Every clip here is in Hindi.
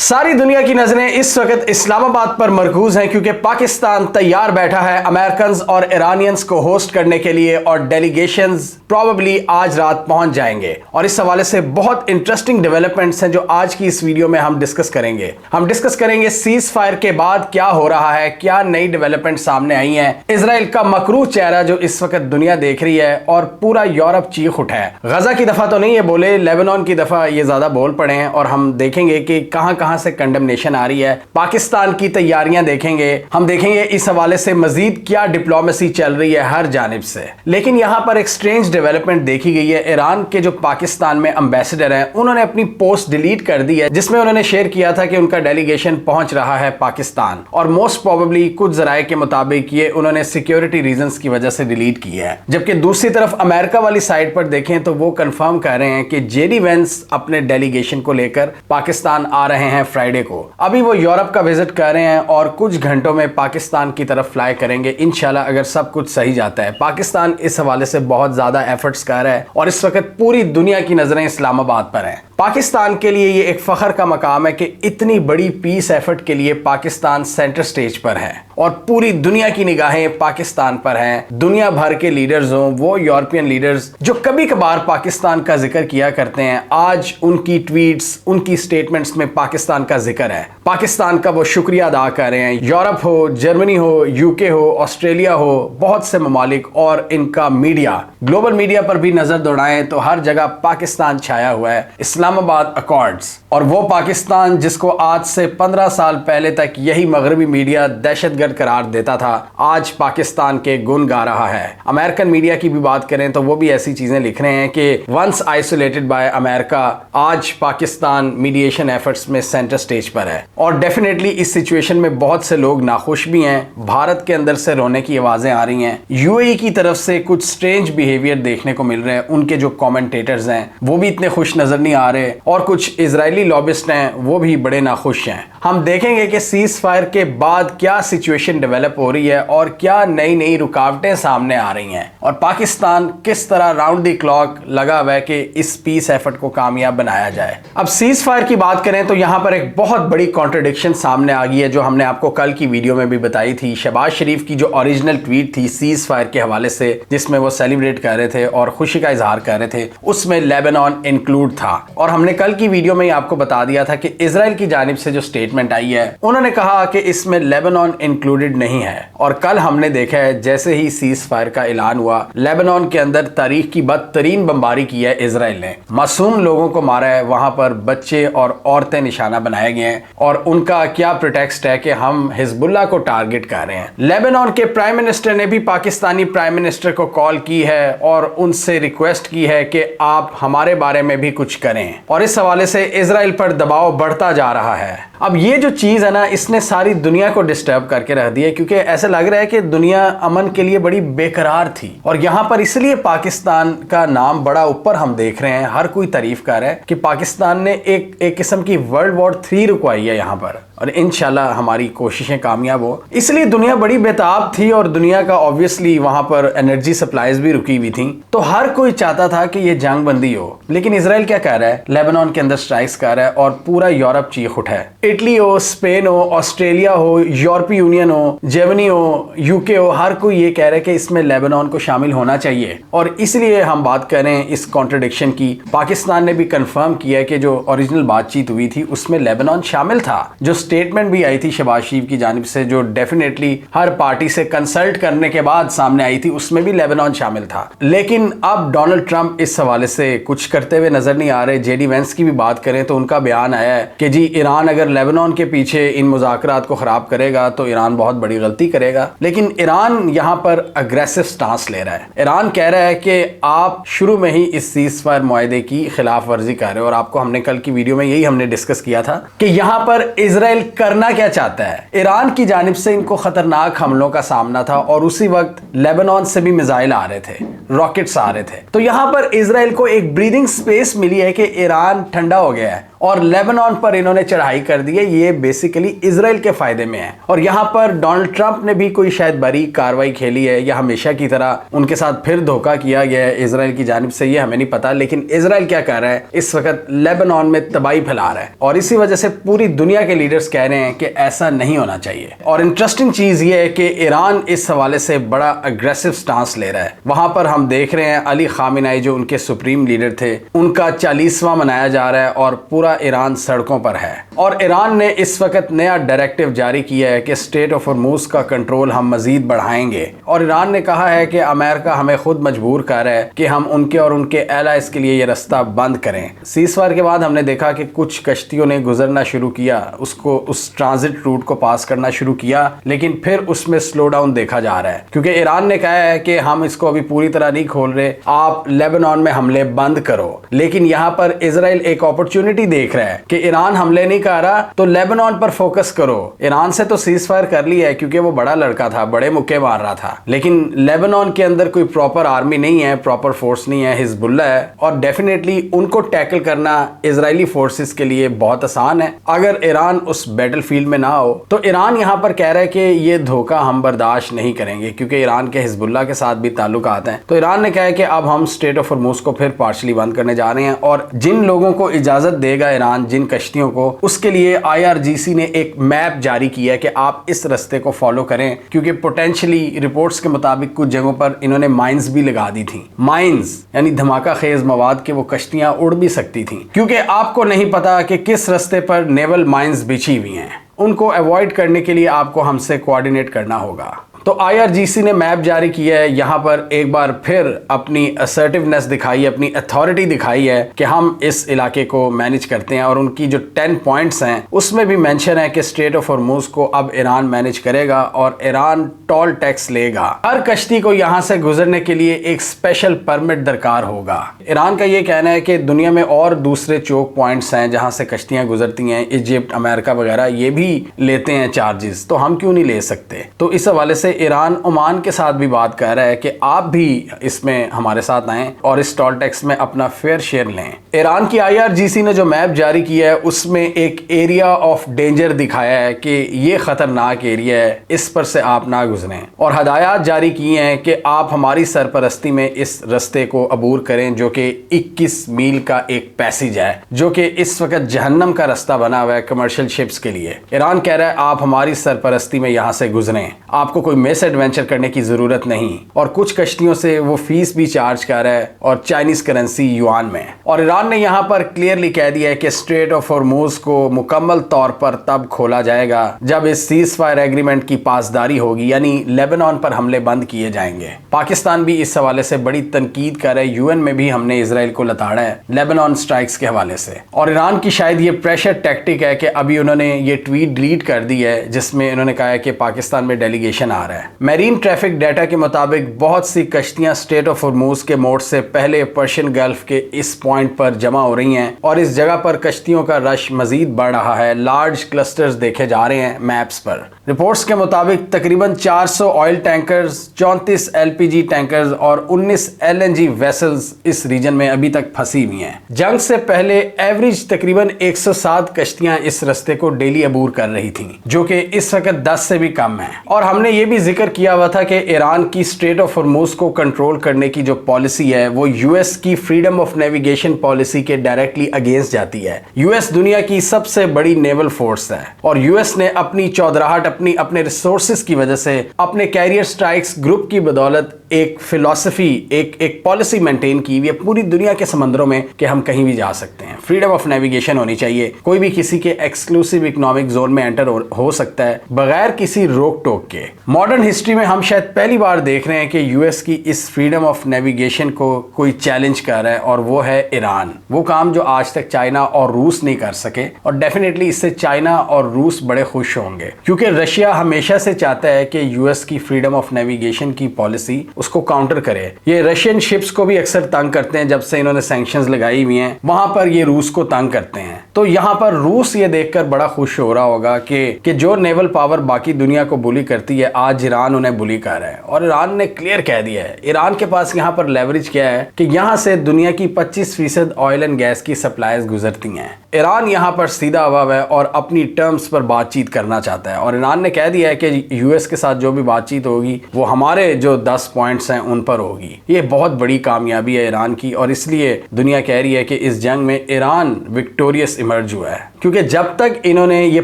सारी दुनिया की नजरें इस वक्त इस्लामाबाद पर मरकूज हैं क्योंकि पाकिस्तान तैयार बैठा है अमेरिकन्स और ईरानियंस को होस्ट करने के लिए और डेलीगेशंस प्रोबेबली आज रात पहुंच जाएंगे। और इस हवाले से बहुत इंटरेस्टिंग डेवलपमेंट्स हैं जो आज की इस वीडियो में हम डिस्कस करेंगे। सीज फायर के बाद क्या हो रहा है, क्या नई डेवलपमेंट सामने आई है, इजराइल का मकरूह चेहरा जो इस वक्त दुनिया देख रही है और पूरा यूरोप चीख उठा है। गजा की दफा तो नहीं है बोले, लेबनान की दफा ये ज्यादा बोल पड़े हैं और हम देखेंगे कि कहां से कंडेमनेशन आ रही है। पाकिस्तान की तैयारियां देखेंगे, हम देखेंगे इस हवाले से मजीद क्या डिप्लोमेसी चल रही है हर जानिब से। लेकिन यहां पर एक स्ट्रेंज डेवलपमेंट देखी गई है। ईरान के जो पाकिस्तान में एम्बेसडर हैं उन्होंने अपनी पोस्ट डिलीट कर दी है जिसमें उन्होंने शेयर किया था कि उनका डेलीगेशन पहुंच रहा है पाकिस्तान, और मोस्ट प्रोबेबली कुछ जराये के मुताबिक ये उन्होंने सिक्योरिटी रीजंस की वजह से डिलीट की है। जबकि दूसरी तरफ अमेरिका वाली साइड पर देखें तो वो कंफर्म कर रहे हैं कि जेडी वेंस अपने डेलीगेशन को लेकर पाकिस्तान आ रहे हैं फ्राइडे को। अभी वो यूरोप का विजिट कर रहे हैं और कुछ घंटों में पाकिस्तान की तरफ फ्लाई करेंगे इंशाल्लाह, अगर सब कुछ सही जाता है। पाकिस्तान इस हवाले से बहुत ज्यादा एफर्ट्स कर रहा है और इस वक्त पूरी दुनिया की नजरें इस्लामाबाद पर हैं। पाकिस्तान के लिए ये एक फख्र का मकाम है कि इतनी बड़ी पीस एफर्ट के लिए पाकिस्तान सेंटर स्टेज पर है और पूरी दुनिया की निगाहें पाकिस्तान पर हैं। दुनिया भर के लीडर्स हों, वो यूरोपियन लीडर्स जो कभी कभार पाकिस्तान का जिक्र किया करते हैं, आज उनकी ट्वीट्स, उनकी स्टेटमेंट्स में पाकिस्तान का जिक्र है। पाकिस्तान का वो शुक्रिया अदा कर रहे हैं। यूरोप हो, जर्मनी हो, यूके हो, ऑस्ट्रेलिया हो, बहुत से ममालिक और इनका मीडिया, ग्लोबल मीडिया पर भी नजर दौड़ाएं तो हर जगह पाकिस्तान छाया हुआ है। इस्लामाबाद अकॉर्ड्स, और वो पाकिस्तान जिसको आज से 15 साल पहले तक यही मगरबी मीडिया दहशतगर्द करार देता था, आज पाकिस्तान के गुण गा रहा है। अमेरिकन मीडिया की भी बात करें तो वो भी ऐसी चीजें लिख रहे हैं कि वंस आइसोलेटेड बाय अमेरिका, आज पाकिस्तान मीडिएशन एफर्ट्स में सेंटर स्टेज पर है। और डेफिनेटली इस सिचुएशन में बहुत से लोग नाखुश भी हैं। भारत के अंदर से रोने की आवाजें आ रही हैं। यूएई की तरफ से कुछ स्ट्रेंज बिहेवियर देखने को मिल रहे हैं। उनके जो कमेंटेटर्स हैं वो भी इतने खुश नजर नहीं आ रहे और कुछ इजरायली लॉबिस्ट हैं वो भी बड़े नाखुश हैं। हम देखेंगे कि सीज फायर के बाद क्या सिचुएशन डेवलप हो रही है और क्या नई नई रुकावटें सामने आ रही हैं और पाकिस्तान किस तरह राउंड द क्लॉक लगा हुआ है कि इस पीस एफर्ट को कामयाब बनाया जाए। अब सीज फायर की बात करें तो यहां पर एक बहुत बड़ी कॉन्ट्रडिक्शन सामने आ गई है जो हमने आपको कल की वीडियो में भी बताई थी। शहबाज शरीफ की जो ओरिजिनल ट्वीट थी सीज फायर के हवाले से, जिसमें वो सेलिब्रेट कर रहे थे और खुशी का इजहार कर रहे थे, उसमें लेबनान इंक्लूड था। और हमने कल की वीडियो में आपको बता दिया था कि इजराइल की जानिब से जो स्टेटमेंट आई है उन्होंने कहा कि इसमें लेबनान इंक्लूडेड नहीं है। और कल हमने देखा है जैसे ही सीज फायर का ऐलान हुआ, लेबनान के अंदर तारीख की बदतरीन बमबारी की है इजराइल ने। मासूम लोगों को मारा है, वहां पर बच्चे और औरतें निशाना बनाए गए हैं और उनका क्या प्रिटेक्स्ट है कि हम हिजबुल्लाह को टारगेट कर रहे हैं। लेबनान के प्राइम मिनिस्टर ने भी पाकिस्तानी प्राइम मिनिस्टर को कॉल की है और उनसे रिक्वेस्ट की है कि आप हमारे बारे में भी कुछ करें, और इस हवाले से इजराइल पर दबाव बढ़ता जा रहा है। अब ये जो चीज है ना, इसने सारी दुनिया को डिस्टर्ब करके रख दिया क्योंकि ऐसा लग रहा है कि दुनिया अमन के लिए बड़ी बेकरार थी और यहाँ पर इसलिए पाकिस्तान का नाम बड़ा ऊपर हम देख रहे हैं। हर कोई तारीफ कर रहा है कि पाकिस्तान ने एक किस्म की वर्ल्ड वॉर 3 रुकवाई है यहाँ पर, और इंशाल्लाह हमारी कोशिशें कामयाब हो। इसलिए दुनिया बड़ी बेताब थी और दुनिया का ऑब्वियसली वहां पर एनर्जी सप्लाईज भी रुकी हुई थी, तो हर कोई चाहता था कि ये जंग बंदी हो। लेकिन इजराइल क्या कर रहा है, लेबनान के अंदर स्ट्राइक्स कर रहा है और पूरा यूरोप चीख उठा है। इटली हो, स्पेन हो, ऑस्ट्रेलिया हो, यूरोपीय यूनियन हो, जर्मनी हो, यूके हो, हर कोई ये कह रहा है कि इसमें लेबनान को शामिल होना चाहिए। और इसलिए हम बात कर रहे हैं इस कॉन्ट्रडिक्शन की। पाकिस्तान ने भी कंफर्म किया है कि जो ओरिजिनल बातचीत हुई थी उसमें लेबनान शामिल था। जो स्टेटमेंट भी आई थी शहबाज शरीफ की जानिब से, जो डेफिनेटली हर पार्टी से कंसल्ट करने के बाद सामने आई थी, उसमें भी लेबनान शामिल था। लेकिन अब डोनाल्ड ट्रंप इस हवाले से कुछ करते हुए नजर नहीं आ रहे। जेडी वेंस की भी बात करें तो उनका बयान आया है कि जी ईरान अगर लेबनान के पीछे इन मुज़ाकरात को खराब करेगा तो ईरान बहुत बड़ी गलती करेगा। लेकिन ईरान यहाँ पर अग्रेसिव स्टांस ले रहा है। ईरान कह रहा है कि आप शुरू में ही इस सीज फायर मुआहदे की खिलाफ वर्जी कर रहे हो, और आपको हमने कल की वीडियो में यही हमने डिस्कस किया था कि यहाँ पर इजराइल करना क्या चाहता है। ईरान की जानिब से इनको खतरनाक हमलों का सामना था और उसी वक्त लेबनान से भी मिसाइल आ रहे थे, रॉकेट्स आ रहे थे। तो यहाँ पर इजराइल को एक ब्रीदिंग स्पेस मिली है कि ईरान ठंडा हो गया है और लेबनान पर इन्होंने चढ़ाई कर दी है। ये बेसिकली इजराइल के फायदे में है। और यहाँ पर डोनाल्ड ट्रंप ने भी कोई शायद बारीक कार्रवाई खेली है या हमेशा की तरह उनके साथ फिर धोखा किया गया है इजराइल की जानिब से, ये हमें नहीं पता। लेकिन इजराइल क्या कर रहा है, इस वक्त लेबनान में तबाही फैला रहा है और इसी वजह से पूरी दुनिया के लीडर्स कह रहे हैं कि ऐसा नहीं होना चाहिए। और इंटरेस्टिंग चीज ये है कि ईरान इस हवाले से बड़ा अग्रेसिव स्टांस ले रहा है। वहां पर हम देख रहे हैं अली खामेनी जो उनके सुप्रीम लीडर थे, उनका 40वां मनाया जा रहा है और पूरा ईरान सड़कों पर है। और ईरान ने इस वक्त नया डायरेक्टिव जारी किया है कि स्ट्रेट ऑफ हॉर्मूज का कंट्रोल हम मजीद बढ़ाएंगे। और ईरान ने कहा है कि अमेरिका हमें खुद मजबूर कर रहा है कि हम उनके और उनके एलाइज के लिए ये रास्ता बंद करें। सीज़फायर के बाद हमने देखा कि कुछ कश्तियों ने गुजरना शुरू किया, उसको उस ट्रांजिट रूट को पास करना शुरू किया, लेकिन फिर उसमें स्लो डाउन देखा जा रहा है क्योंकि ईरान ने कहा है कि हम इसको अभी पूरी तरह नहीं खोल रहे, आप लेबनान में हमले बंद करो। लेकिन यहाँ पर इजराइल एक अपॉर्चुनिटी देख रहा है कि ईरान हमले नहीं कर रहा तो लेबनान पर फोकस करो। ईरान से तो सीज़फायर कर लिया है क्योंकि वो बड़ा लड़का था, बड़े मुक्के मार रहा था, लेकिन लेबनान के अंदर कोई प्रॉपर आर्मी नहीं है, प्रॉपर फोर्स नहीं है, हिजबुल्लाह है और डेफिनेटली उनको टैकल करना इजरायली फोर्सेस के लिए बहुत आसान है। अगर ईरान उस बैटलफील्ड में ना हो तो ईरान यहाँ पर कह रहा है कि ये धोखा हम बर्दाश्त नहीं करेंगे क्योंकि ईरान के हिजबुल्लाह के साथ भी ताल्लुकात हैं। तो ईरान ने कहा है कि अब हम स्ट्रेट ऑफ हॉर्मूज को फिर पार्शली बंद करने जा रहे हैं और जिन लोगों को इजाजत देगा ईरान, जिन कश्तियों को, उसके लिए IRGC ने एक मैप जारी किया है कि आप इस रास्ते को फॉलो करें क्योंकि पोटेंशियली रिपोर्ट्स के मुताबिक कुछ जगहों पर इन्होंने माइंस भी लगा दी थी। माइंस यानी धमाका खेज मवाद के वो कश्तियां उड़ भी सकती थी क्योंकि आपको नहीं पता कि किस रास्ते पर नेवल माइंस बिछी हुई हैं। उनको अवॉइड करने के लिए आपको हमसे कोऑर्डिनेट करना होगा। तो IRGC ने मैप जारी किया है, यहाँ पर एक बार फिर अपनी असर्टिवनेस दिखाई है, अपनी अथॉरिटी दिखाई है कि हम इस इलाके को मैनेज करते हैं। और उनकी जो 10 पॉइंट्स हैं उसमें भी मेंशन है कि स्ट्रेट ऑफ हॉर्मूज को अब ईरान मैनेज करेगा और ईरान टोल टैक्स लेगा। हर कश्ती को यहाँ से गुजरने के लिए एक स्पेशल परमिट दरकार होगा। ईरान का ये कहना है कि दुनिया में और दूसरे चोक पॉइंट्स हैं जहाँ से कश्तियाँ गुजरती हैं, इजिप्ट, अमेरिका वगैरह, ये भी लेते हैं चार्जेस, तो हम क्यों नहीं ले सकते। तो इस हवाले से ईरान ओमान के साथ भी बात कर रहा है कि आप भी इसमें हमारे साथ आएं और इस टोल टैक्स में अपना फेयर शेयर लें। ईरान की IRGC ने जो मैप जारी किया है उसमें एक एरिया ऑफ डेंजर दिखाया है कि ये खतरनाक एरिया है, इस पर से आप ना गुजरें और हदायत जारी की हैं कि आप हमारी सरपरस्ती में इस रास्ते को अबूर करें जो कि 21 मील का एक पैसेज है जो कि इस वक्त जहन्नम का रास्ता बना हुआ है कमर्शियल शिप्स के लिए। ईरान कह रहा है आप हमारी सरपरस्ती में यहाँ से गुजरें, आपको कोई मिस एडवेंचर करने की जरूरत नहीं। और कुछ कश्तियों से वो फीस भी चार्ज कर रहा है और चाइनीज करेंसी युआन में। और ईरान ने यहाँ पर क्लियरली कह दिया है कि स्ट्रेट ऑफ हॉर्मूज को मुकम्मल तौर पर तब खोला जाएगा जब इस सीज़फायर एग्रीमेंट की पासदारी होगी, यानी लेबनान पर हमले बंद किए जाएंगे। पाकिस्तान भी इस हवाले से बड़ी तनकीद कर रहा है, UN में भी हमने इसराइल को लताड़ा है लेबनान स्ट्राइक्स के हवाले से। और ईरान की शायद ये प्रेशर टैक्टिक है कि अभी उन्होंने ये ट्वीट डिलीट कर दी है जिसमें उन्होंने कहा है कि पाकिस्तान में डेलीगेशन आ रहा है। मैरीन ट्रैफिक डाटा के मुताबिक बहुत सी कश्तियां स्ट्रेट ऑफ हॉर्मूज के मोड़ से पहले पर्शियन गल्फ के इस पॉइंट पर जमा हो रही हैं और इस जगह पर कश्तियों का रश मजीद बढ़ रहा है। लार्ज क्लस्टर्स देखे जा रहे हैं मैप्स पर। रिपोर्ट्स के मुताबिक तकरीबन 400 ऑयल टैंकर्स, 34 LPG टैंकर्स और 19 LNG वेसल्स इस रीजन में अभी तक फंसी हुई हैं। जंग से पहले एवरेज तकरीबन 107 कश्तियां इस रास्ते को डेली अबूर कर रही थी जो कि इस वक्त 10 से भी कम है। और हमने ये भी जिक्र किया हुआ था कि ईरान की स्ट्रेट ऑफ हॉर्मूज को कंट्रोल करने की जो पॉलिसी है वो US की फ्रीडम ऑफ नेविगेशन पॉलिसी के डायरेक्टली अगेंस्ट जाती है। US दुनिया की सबसे बड़ी नेवल फोर्स है और US ने अपनी चौधराहट, अपने रिसोर्सेज की वजह से, अपने कैरियर स्ट्राइक्स ग्रुप की बदौलत एक फिलॉसफी, एक पॉलिसी मेंटेन की हुई है पूरी दुनिया के समंदरों में कि हम कहीं भी जा सकते हैं। फ्रीडम ऑफ नेविगेशन होनी चाहिए, कोई भी किसी के एक्सक्लूसिव इकोनॉमिक जोन में एंटर हो सकता है बगैर किसी रोक टोक के। मॉडर्न हिस्ट्री में हम शायद पहली बार देख रहे हैं कि US की इस फ्रीडम ऑफ नेविगेशन को कोई चैलेंज कर रहा है और वो है ईरान। वो काम जो आज तक चाइना और रूस नहीं कर सके और डेफिनेटली इससे चाइना और रूस बड़े खुश होंगे क्योंकि रशिया हमेशा से चाहता है कि US की फ्रीडम ऑफ नेविगेशन की पॉलिसी उसको काउंटर करे। ये रशियन शिप्स को भी अक्सर तंग करते हैं, जब से इन्होंने सैंक्शंस लगाई हुई हैं वहां पर ये रूस को तंग करते हैं। तो यहाँ पर रूस ये देखकर बड़ा खुश हो रहा होगा कि जो नेवल पावर बाकी दुनिया को बुली करती है आज ईरान उन्हें बुली कर रहा है। और ईरान ने क्लियर कह दिया है, ईरान के पास यहाँ पर लेवरेज क्या है कि यहाँ से दुनिया की 25% ऑयल एंड गैस की सप्लाईज गुजरती हैं। ईरान यहाँ पर सीधा हुआ है और अपनी टर्म्स पर बातचीत करना चाहता है और ईरान ने कह दिया है कि यूएस के साथ जो भी बातचीत होगी वो हमारे जो 10 पॉइंट्स हैं उन पर होगी। ये बहुत बड़ी कामयाबी है ईरान की और इसलिए दुनिया कह रही है कि इस जंग में ईरान विक्टोरियस इमर्ज हुआ है, क्योंकि जब तक इन्होंने ये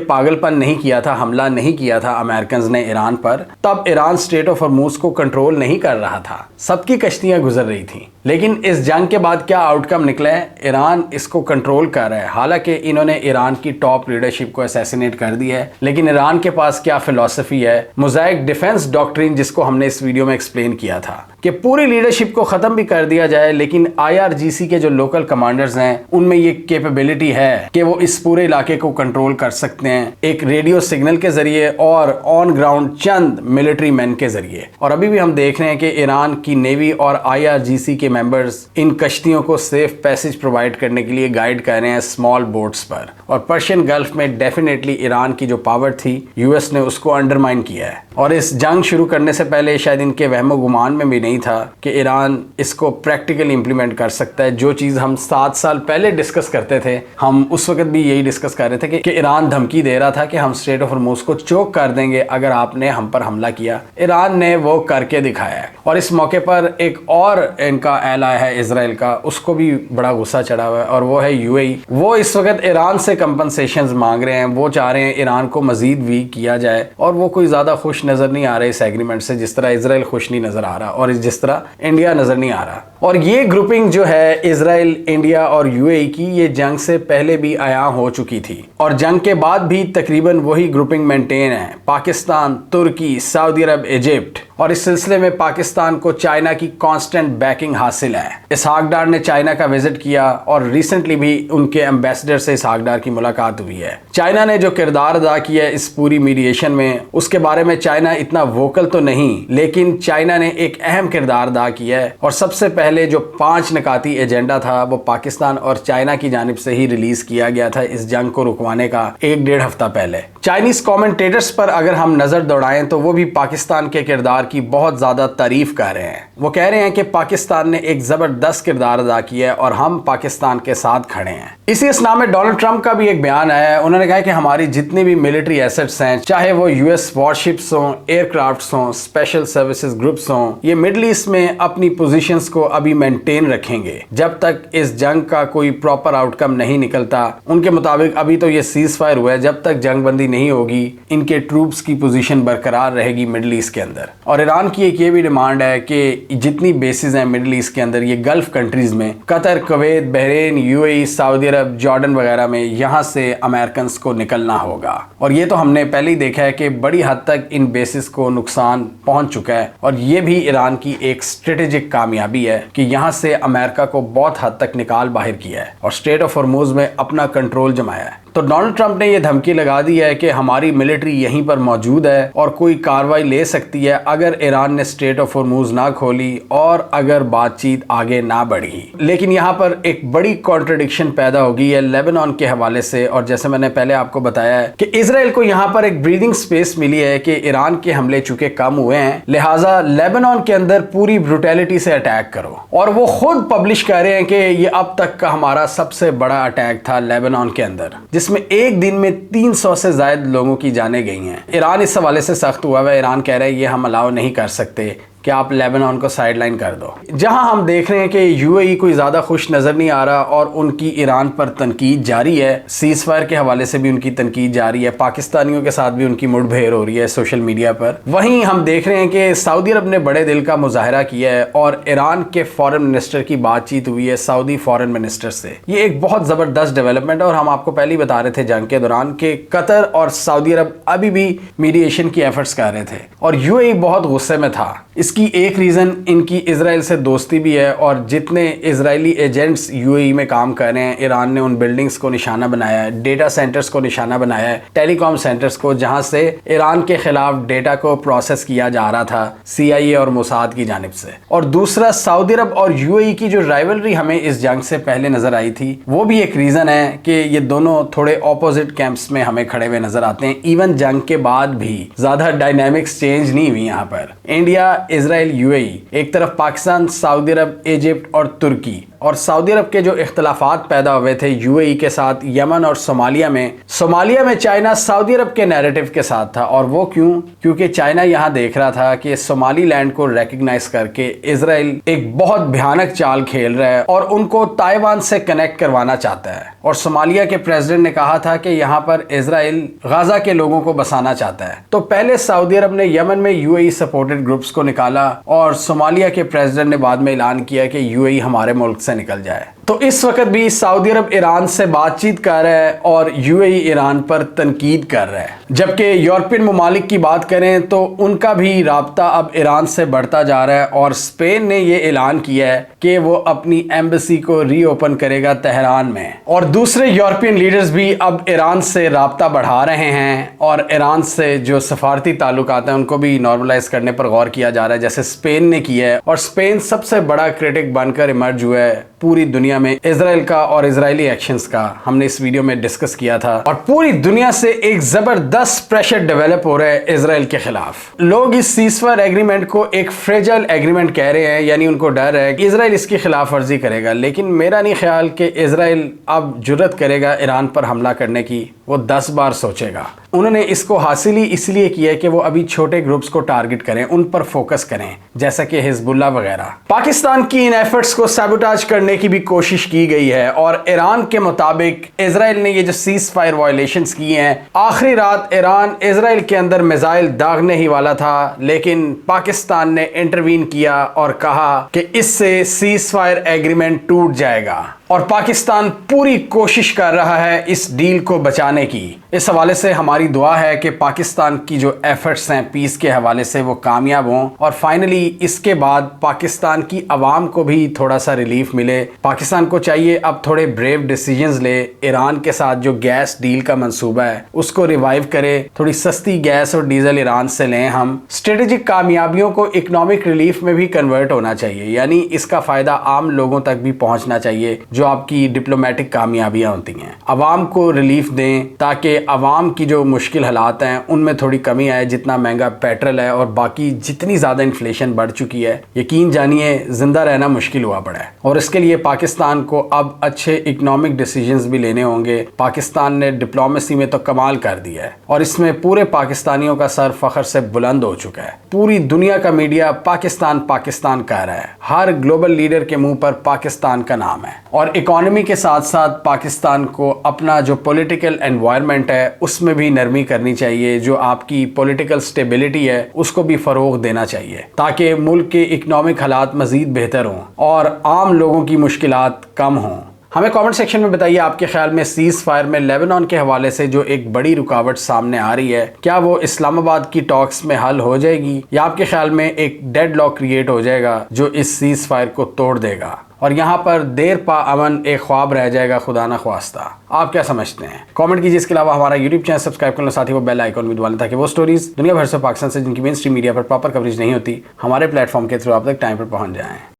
पागलपन नहीं किया था, हमला नहीं किया था अमेरिकन ने ईरान पर, तब ईरान स्ट्रेट ऑफ हॉर्मूज को कंट्रोल नहीं कर रहा था, सबकी कश्तियां गुजर रही थी। लेकिन इस जंग के बाद क्या आउटकम निकला है? ईरान इसको कंट्रोल कर रहा है। हालांकि इन्होंने ईरान की टॉप लीडरशिप को असैसिनेट कर दिया है, लेकिन ईरान के पास क्या फिलॉसफी है, मोज़ाइक डिफेंस डॉक्ट्रिन, जिसको हमने इस वीडियो में एक्सप्लेन किया था कि पूरी लीडरशिप को खत्म भी कर दिया जाए, लेकिन IRGC के जो लोकल कमांडर्स हैं उनमें ये कैपेबिलिटी है कि वो इस पूरे इलाके को कंट्रोल कर सकते हैं एक रेडियो सिग्नल के जरिए और on ground Chand military man के जरिए। और अभी भी हम देख रहे हैं कि ईरान की नेवी और IRGC के मेंबर्स इन कश्तियों को सेफ पैसेज प्रोवाइड करने के लिए गाइड कर रहे हैं स्मॉल बोट्स पर। और पर्शियन गल्फ में डेफिनेटली ईरान की जो पावर थी यूएस ने उसको अंडरमाइन किया है और इस जंग शुरू करने से पहले शायद इनके वहमो गुमान में भी नहीं था कि ईरान इसको प्रैक्टिकली इंप्लीमेंट कर सकता है। जो चीज़ हम 7 साल पहले डिस्कस करते थे, हम उस वक्त भी यही डिस्कस कर रहे थे कि ईरान धमकी दे रहा था कि हम स्ट्रेट ऑफ हॉर्मूज को चोक कर देंगे अगर आपने हम पर हमला किया। ईरान ने वो करके दिखाया है और इस मौके पर एक और इनका एलाय है इजराइल का, उसको भी बड़ा गुस्सा चढ़ा हुआ है और वो है UAE। वो इस वक्त ईरान से कंपनसेशंस मांग रहे हैं, वो चाह रहे हैं ईरान को मजीद वीक किया जाए और वो कोई ज़्यादा खुश नज़र नहीं आ रहे इस एग्रीमेंट से, जिस तरह इजराइल खुश नहीं नज़र आ रहा और जिस तरह इंडिया नज़र नहीं आ रहा। और ये ग्रुपिंग जो है इजराइल, इंडिया और UAE की, ये जंग से पहले भी आया हो चुकी थी और जंग के बाद भी तकरीबन वही ग्रुपिंग मेंटेन है। पाकिस्तान, तुर्की, सऊदी अरब, इजिप्ट। और इस सिलसिले में पाकिस्तान को चाइना की कांस्टेंट बैकिंग हासिल है। इसहाक डार ने चाइना का विजिट किया और रिसेंटली भी उनके एम्बेसडर से इसहाक डार की मुलाकात हुई है। चाइना ने जो किरदार अदा किया है इस पूरी मीडिएशन में, उसके बारे में चाइना इतना वोकल तो नहीं, लेकिन चाइना ने एक अहम किरदार अदा किया है और सबसे पहले जो 5 निकाती एजेंडा था वो पाकिस्तान और चाइना की जानिब से ही रिलीज किया गया था इस जंग को रुकवाने का 1-1.5 हफ्ता पहले। चाइनीज कमेंटेटर्स पर अगर हम नजर दौड़ाएं तो वो भी पाकिस्तान के किरदार की बहुत ज्यादा तारीफ कर रहे हैं। वो कह रहे हैं कि पाकिस्तान ने एक जबरदस्त किरदार अदा किया है और हम पाकिस्तान के साथ खड़े हैं। इसी असना में डोनाल्ड ट्रंप का भी एक बयान आया है। उन्होंने कहा कि हमारी जितनी भी मिलिट्री एसेट्स हैं, चाहे वो US वॉरशिप्स हों, एयरक्राफ्ट्स हों, स्पेशल सर्विसेज ग्रुप्स हों, ये मिडल ईस्ट में अपनी पोजीशंस को अभी मेंटेन रखेंगे जब तक इस जंग का कोई प्रॉपर आउटकम नहीं निकलता। उनके मुताबिक अभी तो ये सीज फायर हुआ है, जब तक जंग बंदी नहीं होगी इनके ट्रूप्स की पोजीशन बरकरार रहेगी मिडल ईस्ट के अंदर। और ईरान की एक ये भी डिमांड है कि जितनी बेसिस हैं मिडल ईस्ट के अंदर, ये गल्फ कंट्रीज में, Qatar, Kuwait, Bahrain, UAE, Saudi Arab, Jordan वगैरह में, यहाँ से अमेरिकन को निकलना होगा। और ये तो हमने पहले ही देखा है कि बड़ी हद तक इन बेसिस को नुकसान पहुंच चुका है और ये भी ईरान की एक स्ट्रेटेजिक कामयाबी है कि यहाँ से अमेरिका को बहुत हद तक निकाल बाहर किया है और स्ट्रेट ऑफ हॉर्मूज में अपना कंट्रोल जमाया है। तो डोनाल्ड ट्रंप ने यह धमकी लगा दी है कि हमारी मिलिट्री यहीं पर मौजूद है और कोई कार्रवाई ले सकती है अगर ईरान ने स्ट्रेट ऑफ हॉर्मूज ना खोली और अगर बातचीत आगे ना बढ़ी। लेकिन यहाँ पर एक बड़ी कॉन्ट्रडिक्शन पैदा होगी है लेबनान के हवाले से। और जैसे मैंने पहले आपको बताया है कि इजराइल को यहाँ पर एक ब्रीदिंग स्पेस मिली है कि ईरान के हमले चूंकि कम हुए हैं, लिहाजा लेबनान के अंदर पूरी ब्रूटैलिटी से अटैक करो। और वो खुद पब्लिश कर रहे हैं कि ये अब तक का हमारा सबसे बड़ा अटैक था लेबनान के अंदर, जिसमें एक दिन में 300 से ज्यादा लोगों की जानें गई हैं। ईरान इस हवाले से सख्त हुआ है। ईरान कह रहा है ये हम अलाउ नहीं कर सकते कि आप लेबनान को साइडलाइन कर दो। जहां हम देख रहे हैं कि UAE कोई ज्यादा खुश नजर नहीं आ रहा और उनकी ईरान पर तनकीद जारी है, सीज फायर के हवाले से भी उनकी तनकीद जारी है, पाकिस्तानियों के साथ भी उनकी मुठभेड़ हो रही है सोशल मीडिया पर। वहीं हम देख रहे हैं कि सऊदी अरब ने बड़े दिल का मुजाहरा किया है और ईरान के फॉरेन मिनिस्टर की बातचीत हुई है सऊदी फॉरेन मिनिस्टर से। ये एक बहुत जबरदस्त डेवलपमेंट है और हम आपको पहले ही बता रहे थे जंग के दौरान कि कतर और सऊदी अरब अभी भी मीडिएशन की एफर्ट्स कर रहे थे और UAE बहुत गुस्से में था। इसकी एक रीजन इनकी इजराइल से दोस्ती भी है और जितने इजरायली एजेंट्स UAE में काम कर रहे हैं, ईरान ने उन बिल्डिंग्स को निशाना बनाया है, डेटा सेंटर्स को निशाना बनाया है, टेलीकॉम सेंटर्स को, जहां से ईरान के खिलाफ डेटा को प्रोसेस किया जा रहा था CIA और मोसाद की जानिब से। और दूसरा, सऊदी अरब और UAE की जो राइवलरी हमें इस जंग से पहले नजर आई थी, वो भी एक रीजन है कि ये दोनों थोड़े ऑपोजिट कैंप्स में हमें खड़े हुए नजर आते हैं। इवन जंग के बाद भी ज्यादा डायनामिक्स चेंज नहीं हुई। यहाँ पर इंडिया, इजराइल, UAE, एक तरफ पाकिस्तान, सऊदी अरब, इजिप्ट और तुर्की, और सऊदी अरब के जो इख्तलाफात पैदा हुए थे यूएई के साथ यमन और सोमालिया में चाइना सऊदी अरब के नैरेटिव के साथ था। और वो क्योंकि चाइना यहाँ देख रहा था कि सोमालीलैंड को रेकग्नाइज करके इजराइल एक बहुत भयानक चाल खेल रहा है और उनको ताइवान से कनेक्ट करवाना चाहता है। और सोमालिया के प्रेसिडेंट ने कहा था कि यहाँ पर इजराइल गाजा के लोगों को बसाना चाहता है। तो पहले सऊदी अरब ने यमन में यूएई सपोर्टेड ग्रुप्स को निकाला और सोमालिया के प्रेसिडेंट ने बाद में ऐलान किया कि यूएई हमारे मुल्क से निकल जाए। तो इस वक्त भी सऊदी अरब ईरान से बातचीत कर रहा है और यूएई ईरान पर तनकीद कर रहा है। जबकि यूरोपियन ममालिक की बात करें तो उनका भी राब्ता अब ईरान से बढ़ता जा रहा है और स्पेन ने ये ऐलान किया है कि वो अपनी एम्बेसी को रीओपन करेगा तेहरान में। और दूसरे यूरोपियन लीडर्स भी अब ईरान से राब्ता बढ़ा रहे हैं और ईरान से जो सफारती ताल्लुकात हैं उनको भी नॉर्मलाइज करने पर गौर किया जा रहा है, जैसे स्पेन ने किया है। और स्पेन सबसे बड़ा क्रिटिक बनकर इमर्ज हुआ है पूरी दुनिया में इजराइल का और इजरायली एक्शंस का। हमने इस वीडियो में डिस्कस किया था और पूरी दुनिया से एक जबरदस्त प्रेशर डेवलप हो रहा है इजराइल के खिलाफ। लोग इस सीजफायर एग्रीमेंट को एक फ्रेजाइल एग्रीमेंट कह रहे हैं, यानी उनको डर है कि इजराइल इसकी खिलाफ वर्जी करेगा। लेकिन मेरा नहीं ख्याल कि इजराइल अब जुर्रत करेगा ईरान पर हमला करने की, वो 10 बार सोचेगा। उन्होंने इसको हासिल ही इसलिए किया कि वो अभी छोटे ग्रुप्स को टारगेट करें, उन पर फोकस करें, जैसा कि हिजबुल्लाह वगैरह। पाकिस्तान की इन एफर्ट्स को सैबोटाज करने की भी कोशिश की गई है और ईरान के मुताबिक इजराइल ने ये जो सीज फायर वायलेशंस किए हैं, आखिरी रात ईरान इजराइल के अंदर मिसाइल दागने ही वाला था, लेकिन पाकिस्तान ने इंटरवीन किया और कहा कि इससे सीज फायर एग्रीमेंट टूट जाएगा। और पाकिस्तान पूरी कोशिश कर रहा है इस डील को बचाने की। इस हवाले से हमारी दुआ है कि पाकिस्तान की जो एफर्ट्स हैं पीस के हवाले से वो कामयाब हों और फाइनली इसके बाद पाकिस्तान की आवाम को भी थोड़ा सा रिलीफ मिले। पाकिस्तान को चाहिए अब थोड़े ब्रेव डिसीजंस ले। ईरान के साथ जो गैस डील का मंसूबा है उसको रिवाइव करे, थोड़ी सस्ती गैस और डीजल ईरान से लें। हम स्ट्रेटेजिक कामयाबियों को इकोनॉमिक रिलीफ में भी कन्वर्ट होना चाहिए, यानी इसका फायदा आम लोगों तक भी पहुंचना चाहिए जो आपकी डिप्लोमेटिक कामयाबियां होती हैं। अवाम को रिलीफ दें ताकि अवाम की जो मुश्किल हालात हैं उनमें थोड़ी कमी आए। जितना महंगा पेट्रोल है और बाकी जितनी ज़्यादा इन्फ्लेशन बढ़ चुकी है, यकीन जानिए ज़िंदा रहना मुश्किल हुआ पड़ा है। और इसके लिए पाकिस्तान को अब अच्छे इकोनॉमिक डिसीजंस भी लेने होंगे। पाकिस्तान ने डिप्लोमेसी में तो कमाल कर दिया है और इसमें पूरे पाकिस्तानियों का सर फख्र से बुलंद हो चुका है। पूरी दुनिया का मीडिया पाकिस्तान पाकिस्तान कह रहा है, हर ग्लोबल लीडर के मुंह पर पाकिस्तान का नाम है। और इकोनॉमी के साथ साथ पाकिस्तान को अपना जो पॉलिटिकल एनवायरनमेंट है उसमें भी नरमी करनी चाहिए। जो आपकी पॉलिटिकल स्टेबिलिटी है उसको भी फरोग देना चाहिए ताकि मुल्क के इकोनॉमिक हालात मजीद बेहतर हों और आम लोगों की मुश्किलात कम हों। हमें कमेंट सेक्शन में बताइए आपके ख्याल में सीज फायर में लेबनान के हवाले से जो एक बड़ी रुकावट सामने आ रही है, क्या वो इस्लामाबाद की टॉक्स में हल हो जाएगी या आपके ख्याल में एक डेडलॉक क्रिएट हो जाएगा जो इस सीज फायर को तोड़ देगा और यहाँ पर देर पा अमन एक ख्वाब रह जाएगा, खुदा ना ख्वास्ता। आप क्या समझते हैं? कमेंट कीजिए। इसके अलावा हमारा यूट्यूब चैनल सब्सक्राइब कर लो, साथ ही वो बेल आइकॉन भी दबा लें ताकि वो स्टोरीज दुनिया भर से पाकिस्तान से जिनकी मेन स्ट्रीम मीडिया पर प्रॉपर कवरेज नहीं होती हमारे प्लेटफॉर्म के थ्रू आप तक टाइम पर पहुंच जाएं।